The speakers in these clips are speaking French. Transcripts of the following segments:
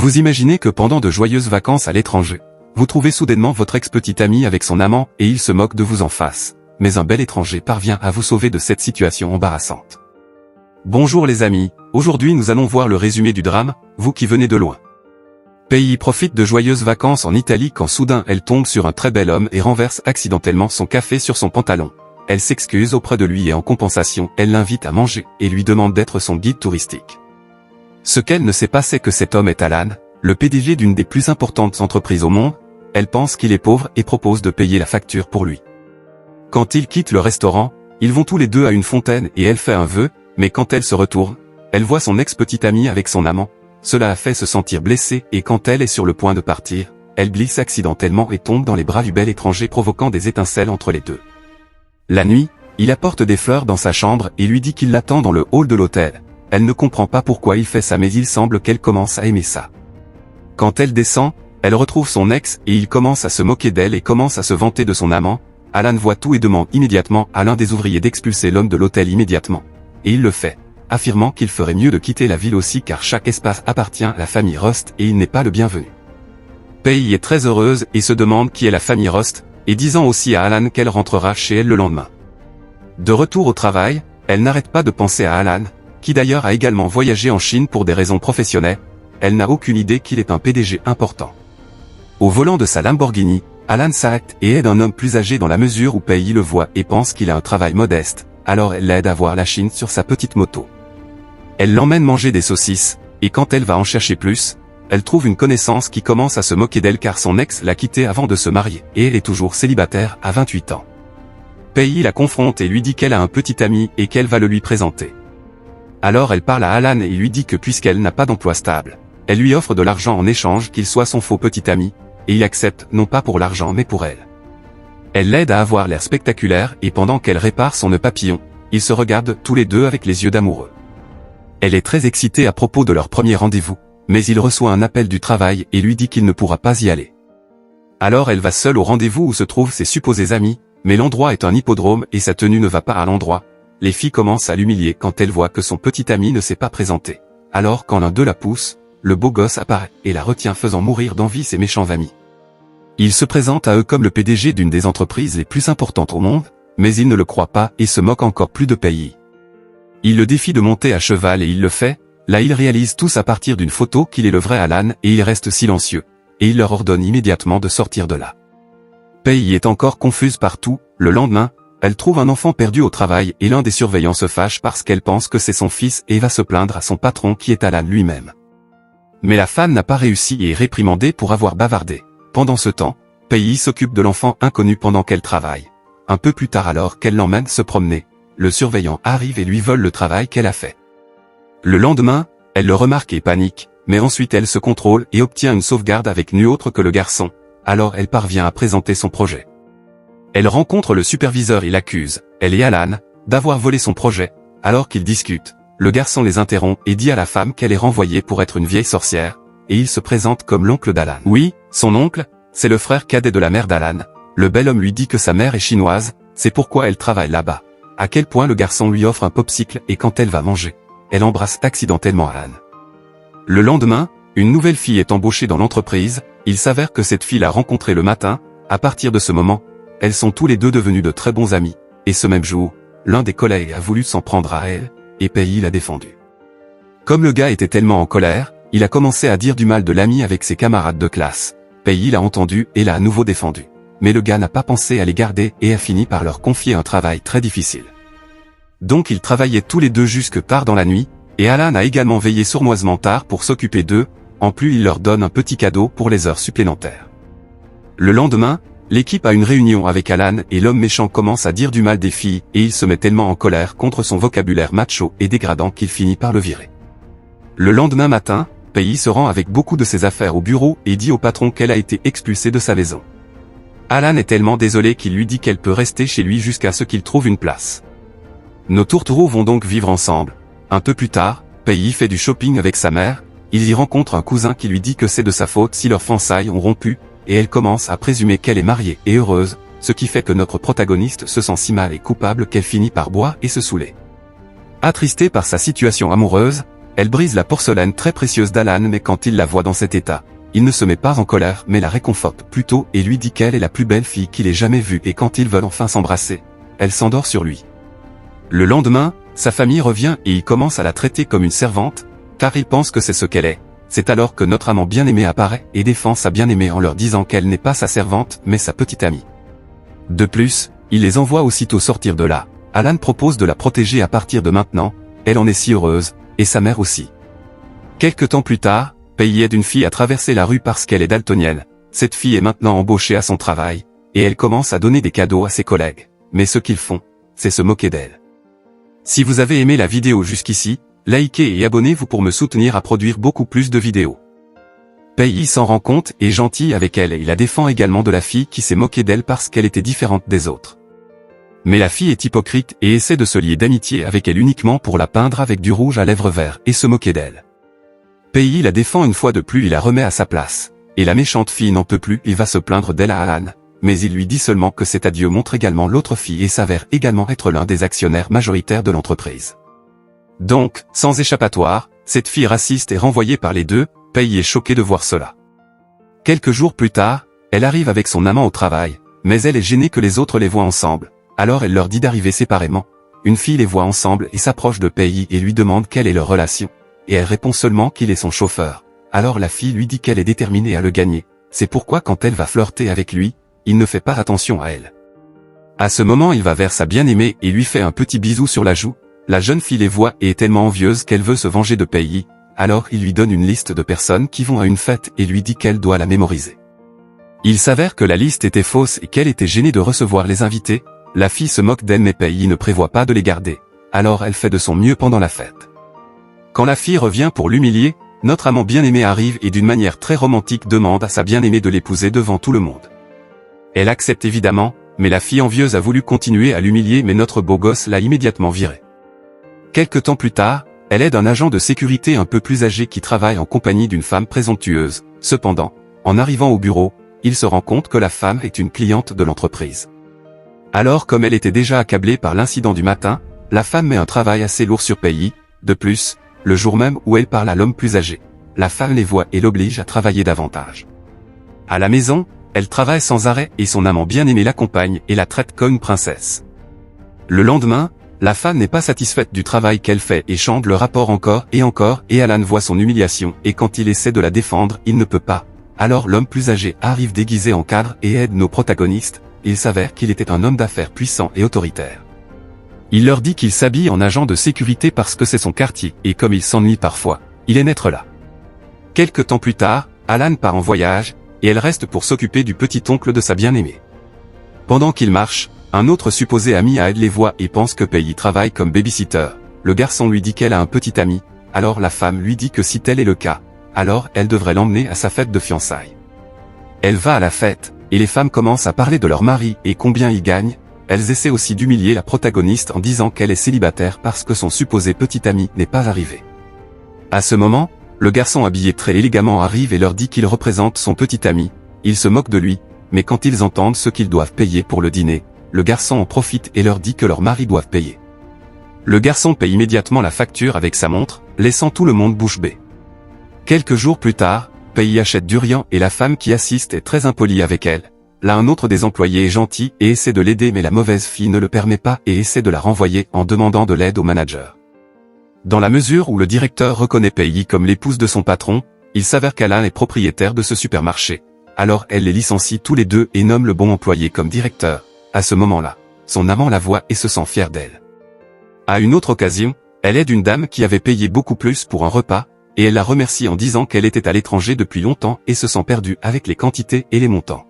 Vous imaginez que pendant de joyeuses vacances à l'étranger, vous trouvez soudainement votre ex-petit ami avec son amant et il se moque de vous en face, mais un bel étranger parvient à vous sauver de cette situation embarrassante. Bonjour les amis, aujourd'hui nous allons voir le résumé du drame, vous qui venez de loin. Pei profite de joyeuses vacances en Italie quand soudain elle tombe sur un très bel homme et renverse accidentellement son café sur son pantalon. Elle s'excuse auprès de lui et en compensation, elle l'invite à manger et lui demande d'être son guide touristique. Ce qu'elle ne sait pas c'est que cet homme est Alan, le PDG d'une des plus importantes entreprises au monde. Elle pense qu'il est pauvre et propose de payer la facture pour lui. Quand ils quittent le restaurant, ils vont tous les deux à une fontaine et elle fait un vœu, mais quand elle se retourne, elle voit son ex-petite amie avec son amant. Cela a fait se sentir blessée et quand elle est sur le point de partir, elle glisse accidentellement et tombe dans les bras du bel étranger provoquant des étincelles entre les deux. La nuit, il apporte des fleurs dans sa chambre et lui dit qu'il l'attend dans le hall de l'hôtel. Elle ne comprend pas pourquoi il fait ça mais il semble qu'elle commence à aimer ça. Quand elle descend, elle retrouve son ex et il commence à se moquer d'elle et commence à se vanter de son amant. Alan voit tout et demande immédiatement à l'un des ouvriers d'expulser l'homme de l'hôtel immédiatement. Et il le fait, affirmant qu'il ferait mieux de quitter la ville aussi car chaque espace appartient à la famille Rust et il n'est pas le bienvenu. Pei est très heureuse et se demande qui est la famille Rust, et disant aussi à Alan qu'elle rentrera chez elle le lendemain. De retour au travail, elle n'arrête pas de penser à Alan, qui d'ailleurs a également voyagé en Chine pour des raisons professionnelles. Elle n'a aucune idée qu'il est un PDG important. Au volant de sa Lamborghini, Alan s'arrête et aide un homme plus âgé dans la mesure où Pei le voit et pense qu'il a un travail modeste, alors elle l'aide à voir la Chine sur sa petite moto. Elle l'emmène manger des saucisses, et quand elle va en chercher plus, elle trouve une connaissance qui commence à se moquer d'elle car son ex l'a quittée avant de se marier et elle est toujours célibataire à 28 ans. Pei la confronte et lui dit qu'elle a un petit ami et qu'elle va le lui présenter. Alors elle parle à Alan et lui dit que puisqu'elle n'a pas d'emploi stable, elle lui offre de l'argent en échange qu'il soit son faux petit ami, et il accepte non pas pour l'argent mais pour elle. Elle l'aide à avoir l'air spectaculaire et pendant qu'elle répare son nœud papillon, ils se regardent tous les deux avec les yeux d'amoureux. Elle est très excitée à propos de leur premier rendez-vous, mais il reçoit un appel du travail et lui dit qu'il ne pourra pas y aller. Alors elle va seule au rendez-vous où se trouvent ses supposés amis, mais l'endroit est un hippodrome et sa tenue ne va pas à l'endroit. Les filles commencent à l'humilier quand elle voit que son petit ami ne s'est pas présenté. Alors quand l'un d'eux la pousse, le beau gosse apparaît et la retient faisant mourir d'envie ses méchants amis. Il se présente à eux comme le PDG d'une des entreprises les plus importantes au monde, mais il ne le croit pas et se moque encore plus de Pei. Il le défie de monter à cheval et il le fait. Là ils réalisent tous à partir d'une photo qu'il est le vrai Alan et il reste silencieux, et il leur ordonne immédiatement de sortir de là. Pei est encore confuse partout. Le lendemain, elle trouve un enfant perdu au travail et l'un des surveillants se fâche parce qu'elle pense que c'est son fils et va se plaindre à son patron qui est Alan lui-même. Mais la femme n'a pas réussi et est réprimandée pour avoir bavardé. Pendant ce temps, Pei s'occupe de l'enfant inconnu pendant qu'elle travaille. Un peu plus tard alors qu'elle l'emmène se promener, le surveillant arrive et lui vole le travail qu'elle a fait. Le lendemain, elle le remarque et panique, mais ensuite elle se contrôle et obtient une sauvegarde avec nul autre que le garçon, alors elle parvient à présenter son projet. Elle rencontre le superviseur et l'accuse, elle et Alan, d'avoir volé son projet. Alors qu'ils discutent, le garçon les interrompt et dit à la femme qu'elle est renvoyée pour être une vieille sorcière, et il se présente comme l'oncle d'Alan. Oui, son oncle, c'est le frère cadet de la mère d'Alan. Le bel homme lui dit que sa mère est chinoise, c'est pourquoi elle travaille là-bas. À quel point le garçon lui offre un popsicle et quand elle va manger, elle embrasse accidentellement Alan. Le lendemain, une nouvelle fille est embauchée dans l'entreprise, il s'avère que cette fille l'a rencontrée le matin. À partir de ce moment, elles sont tous les deux devenus de très bons amis, et ce même jour, l'un des collègues a voulu s'en prendre à elle, et Pei l'a défendu. Comme le gars était tellement en colère, il a commencé à dire du mal de l'ami avec ses camarades de classe. Pei l'a entendu et l'a à nouveau défendu. Mais le gars n'a pas pensé à les garder et a fini par leur confier un travail très difficile. Donc ils travaillaient tous les deux jusque tard dans la nuit, et Alan a également veillé sournoisement tard pour s'occuper d'eux, en plus il leur donne un petit cadeau pour les heures supplémentaires. Le lendemain, l'équipe a une réunion avec Alan et l'homme méchant commence à dire du mal des filles et il se met tellement en colère contre son vocabulaire macho et dégradant qu'il finit par le virer. Le lendemain matin, Pei se rend avec beaucoup de ses affaires au bureau et dit au patron qu'elle a été expulsée de sa maison. Alan est tellement désolé qu'il lui dit qu'elle peut rester chez lui jusqu'à ce qu'il trouve une place. Nos tourtereaux vont donc vivre ensemble. Un peu plus tard, Pei fait du shopping avec sa mère, il y rencontre un cousin qui lui dit que c'est de sa faute si leurs fiançailles ont rompu, et elle commence à présumer qu'elle est mariée et heureuse, ce qui fait que notre protagoniste se sent si mal et coupable qu'elle finit par boire et se saouler. Attristée par sa situation amoureuse, Elle brise la porcelaine très précieuse d'Alan, mais quand il la voit dans cet état, il ne se met pas en colère mais la réconforte plutôt et lui dit qu'elle est la plus belle fille qu'il ait jamais vue, et quand ils veulent enfin s'embrasser, elle s'endort sur lui. Le lendemain, sa famille revient et il commence à la traiter comme une servante, car il pense que c'est ce qu'elle est. C'est alors que notre amant bien-aimé apparaît et défend sa bien-aimée en leur disant qu'elle n'est pas sa servante mais sa petite amie. De plus, il les envoie aussitôt sortir de là. Alan propose de la protéger à partir de maintenant, elle en est si heureuse, et sa mère aussi. Quelque temps plus tard, Peggy aide une fille à traverser la rue parce qu'elle est daltonienne. Cette fille est maintenant embauchée à son travail, et elle commence à donner des cadeaux à ses collègues. Mais ce qu'ils font, c'est se moquer d'elle. Si vous avez aimé la vidéo jusqu'ici, likez et abonnez-vous pour me soutenir à produire beaucoup plus de vidéos. Peggy s'en rend compte et est gentil avec elle et il la défend également de la fille qui s'est moquée d'elle parce qu'elle était différente des autres. Mais la fille est hypocrite et essaie de se lier d'amitié avec elle uniquement pour la peindre avec du rouge à lèvres vert et se moquer d'elle. Peggy la défend une fois de plus et la remet à sa place. Et la méchante fille n'en peut plus et va se plaindre d'elle à Alan. Mais il lui dit seulement que cet adieu montre également l'autre fille et s'avère également être l'un des actionnaires majoritaires de l'entreprise. Donc, sans échappatoire, cette fille raciste est renvoyée par les deux. Peggy est choquée de voir cela. Quelques jours plus tard, elle arrive avec son amant au travail, mais elle est gênée que les autres les voient ensemble. Alors elle leur dit d'arriver séparément. Une fille les voit ensemble et s'approche de Peggy et lui demande quelle est leur relation. Et elle répond seulement qu'il est son chauffeur. Alors la fille lui dit qu'elle est déterminée à le gagner. C'est pourquoi quand elle va flirter avec lui, il ne fait pas attention à elle. À ce moment il va vers sa bien-aimée et lui fait un petit bisou sur la joue. La jeune fille les voit et est tellement envieuse qu'elle veut se venger de Peggy. Alors il lui donne une liste de personnes qui vont à une fête et lui dit qu'elle doit la mémoriser. Il s'avère que la liste était fausse et qu'elle était gênée de recevoir les invités. La fille se moque d'elle mais Peggy ne prévoit pas de les garder. Alors elle fait de son mieux pendant la fête. Quand la fille revient pour l'humilier, notre amant bien-aimé arrive et d'une manière très romantique demande à sa bien-aimée de l'épouser devant tout le monde. Elle accepte évidemment, mais la fille envieuse a voulu continuer à l'humilier mais notre beau gosse l'a immédiatement virée. Quelque temps plus tard, elle aide un agent de sécurité un peu plus âgé qui travaille en compagnie d'une femme présomptueuse. Cependant, en arrivant au bureau, il se rend compte que la femme est une cliente de l'entreprise. Alors comme elle était déjà accablée par l'incident du matin, la femme met un travail assez lourd sur Peggy. De plus, le jour même où elle parle à l'homme plus âgé, la femme les voit et l'oblige à travailler davantage. À la maison, elle travaille sans arrêt et son amant bien-aimé l'accompagne et la traite comme une princesse. Le lendemain, la femme n'est pas satisfaite du travail qu'elle fait et chante le rapport encore et Alan voit son humiliation et quand il essaie de la défendre, il ne peut pas. Alors l'homme plus âgé arrive déguisé en cadre et aide nos protagonistes. Il s'avère qu'il était un homme d'affaires puissant et autoritaire. Il leur dit qu'il s'habille en agent de sécurité parce que c'est son quartier et comme il s'ennuie parfois, il aime être là. Quelque temps plus tard, Alan part en voyage et elle reste pour s'occuper du petit-oncle de sa bien-aimée. Pendant qu'il marche, un autre supposé ami à elle les voit et pense que Peggy travaille comme babysitter. Le garçon lui dit qu'elle a un petit ami, alors la femme lui dit que si tel est le cas, alors elle devrait l'emmener à sa fête de fiançailles. Elle va à la fête, et les femmes commencent à parler de leur mari et combien ils gagnent. Elles essaient aussi d'humilier la protagoniste en disant qu'elle est célibataire parce que son supposé petit ami n'est pas arrivé. À ce moment, le garçon habillé très élégamment arrive et leur dit qu'il représente son petit ami. Ils se moquent de lui, mais quand ils entendent ce qu'ils doivent payer pour le dîner, le garçon en profite et leur dit que leurs maris doivent payer. Le garçon paye immédiatement la facture avec sa montre, laissant tout le monde bouche bée. Quelques jours plus tard, Peggy achète du riant et la femme qui assiste est très impolie avec elle. Là un autre des employés est gentil et essaie de l'aider mais la mauvaise fille ne le permet pas et essaie de la renvoyer en demandant de l'aide au manager. Dans la mesure où le directeur reconnaît Peggy comme l'épouse de son patron, il s'avère qu'Alan est propriétaire de ce supermarché. Alors elle les licencie tous les deux et nomme le bon employé comme directeur. À ce moment-là, son amant la voit et se sent fier d'elle. À une autre occasion, elle aide une dame qui avait payé beaucoup plus pour un repas, et elle la remercie en disant qu'elle était à l'étranger depuis longtemps et se sent perdue avec les quantités et les montants.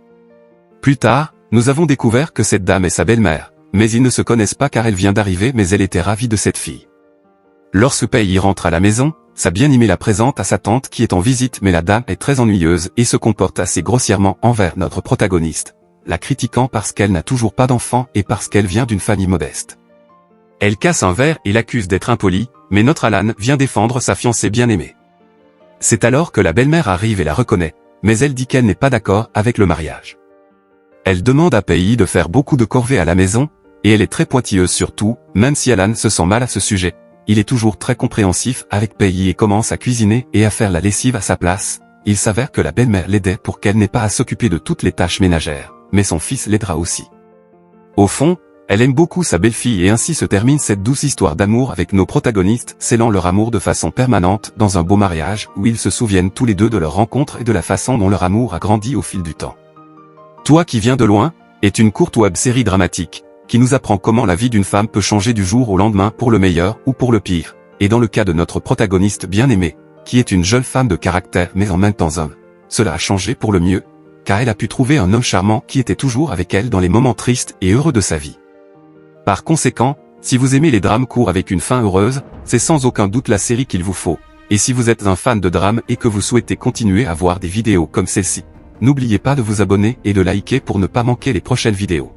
Plus tard, nous avons découvert que cette dame est sa belle-mère, mais ils ne se connaissent pas car elle vient d'arriver mais elle était ravie de cette fille. Lorsque Peggy rentre à la maison, sa bien-aimée la présente à sa tante qui est en visite mais la dame est très ennuyeuse et se comporte assez grossièrement envers notre protagoniste, la critiquant parce qu'elle n'a toujours pas d'enfant et parce qu'elle vient d'une famille modeste. Elle casse un verre et l'accuse d'être impolie, mais notre Alan vient défendre sa fiancée bien-aimée. C'est alors que la belle-mère arrive et la reconnaît, mais elle dit qu'elle n'est pas d'accord avec le mariage. Elle demande à Peggy de faire beaucoup de corvées à la maison, et elle est très pointilleuse sur tout, même si Alan se sent mal à ce sujet. il est toujours très compréhensif avec Pei et commence à cuisiner et à faire la lessive à sa place. Il s'avère que la belle-mère l'aidait pour qu'elle n'ait pas à s'occuper de toutes les tâches ménagères, mais son fils l'aidera aussi. Au fond, elle aime beaucoup sa belle-fille et ainsi se termine cette douce histoire d'amour avec nos protagonistes scellant leur amour de façon permanente dans un beau mariage où ils se souviennent tous les deux de leur rencontre et de la façon dont leur amour a grandi au fil du temps. Toi qui viens de loin est une courte web série dramatique qui nous apprend comment la vie d'une femme peut changer du jour au lendemain pour le meilleur ou pour le pire, et dans le cas de notre protagoniste bien-aimée, qui est une jeune femme de caractère mais en même temps homme, cela a changé pour le mieux, car elle a pu trouver un homme charmant qui était toujours avec elle dans les moments tristes et heureux de sa vie. Par conséquent, si vous aimez les drames courts avec une fin heureuse, c'est sans aucun doute la série qu'il vous faut, et si vous êtes un fan de drame et que vous souhaitez continuer à voir des vidéos comme celle-ci, n'oubliez pas de vous abonner et de liker pour ne pas manquer les prochaines vidéos.